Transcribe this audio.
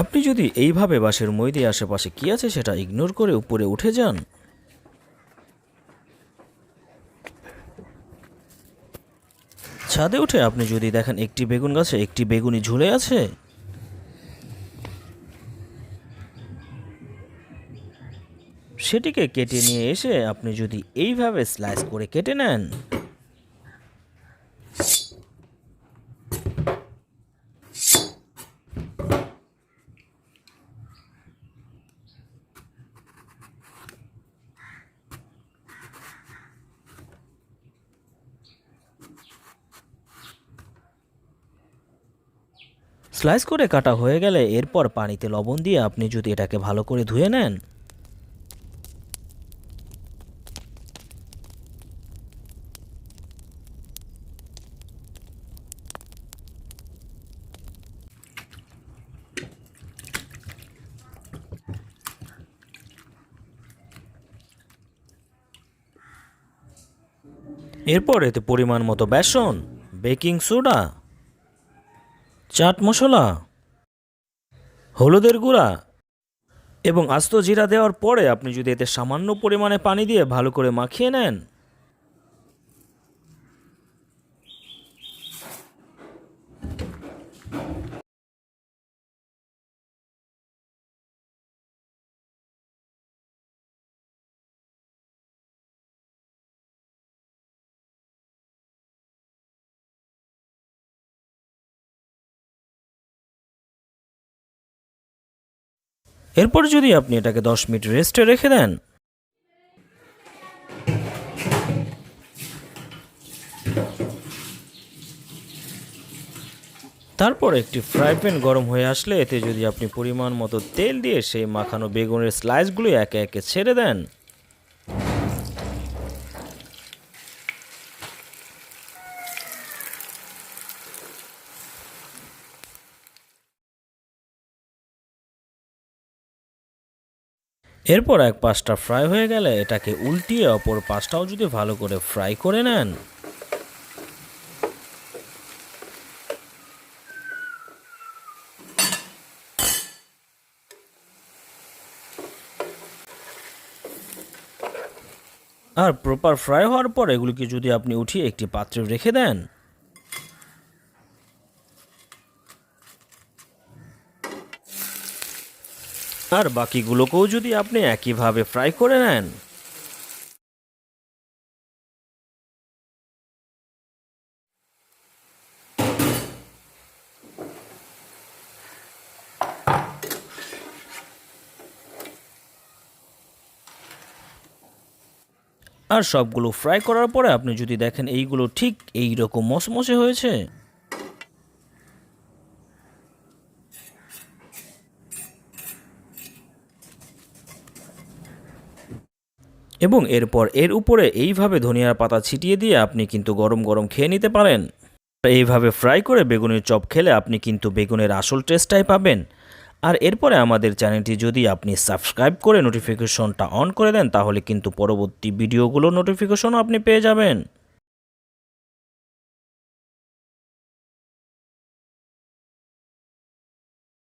আপনি যদি এইভাবে বাঁশের মই দিয়ে আশেপাশে কী আছে সেটা ইগনোর করে উপরে উঠে যান, ছাদে উঠে আপনি যদি দেখেন একটি বেগুন গাছে একটি বেগুনি ঝুলে আছে, সেটিকে কেটে নিয়ে এসে আপনি যদি এইভাবে স্লাইস করে কেটে নেন, স্লাইস করে কাটা হয়ে গেলে এরপর পানিতে লবণ দিয়ে আপনি যদি এটাকে ভালো করে ধুয়ে নেন, এরপর এতে পরিমাণ মতো বেসন, বেকিং সোডা, চাট মশলা, হলুদের গুঁড়া এবং আস্ত জিরা দেওয়ার পরে আপনি যদি এতে সামান্য পরিমাণে পানি দিয়ে ভালো করে মাখিয়ে নেন, এরপর যদি আপনি এটাকে 10 মিনিট রেস্টে রেখে দেন, তারপর একটি ফ্রাই প্যান গরম হয়ে আসলে এতে যদি আপনি পরিমাণ মতো তেল দিয়ে সেই মাখানো বেগুনের স্লাইসগুলো একে একে ছেড়ে দেন, এরপর এক পাশটা ফ্রাই হয়ে গেলে এটাকে উল্টিয়ে অপর পাশটাও যদি ভালো করে ফ্রাই করে নেন, আর প্রপার ফ্রাই হওয়ার পর এগুলিকে যদি আপনি উঠিয়ে একটি পাত্রে রেখে দেন, আর বাকিগুলোকেও যদি আপনি একইভাবে ফ্রাই করে নেন, আর সবগুলো ফ্রাই করার পরে আপনি যদি দেখেন এইগুলো ঠিক এই রকম মসমসে হয়েছে, এবং এরপর এর উপরে এইভাবে ধনিয়ার পাতা ছিটিয়ে দিয়ে আপনি কিন্তু গরম গরম খেয়ে নিতে পারেন। এইভাবে ফ্রাই করে বেগুনের চপ খেলে আপনি কিন্তু বেগুনের আসল টেস্টটাই পাবেন। আর এরপরে আমাদের চ্যানেলটি যদি আপনি সাবস্ক্রাইব করে নোটিফিকেশনটা অন করে দেন তাহলে কিন্তু পরবর্তী ভিডিওগুলোর নোটিফিকেশনও আপনি পেয়ে যাবেন।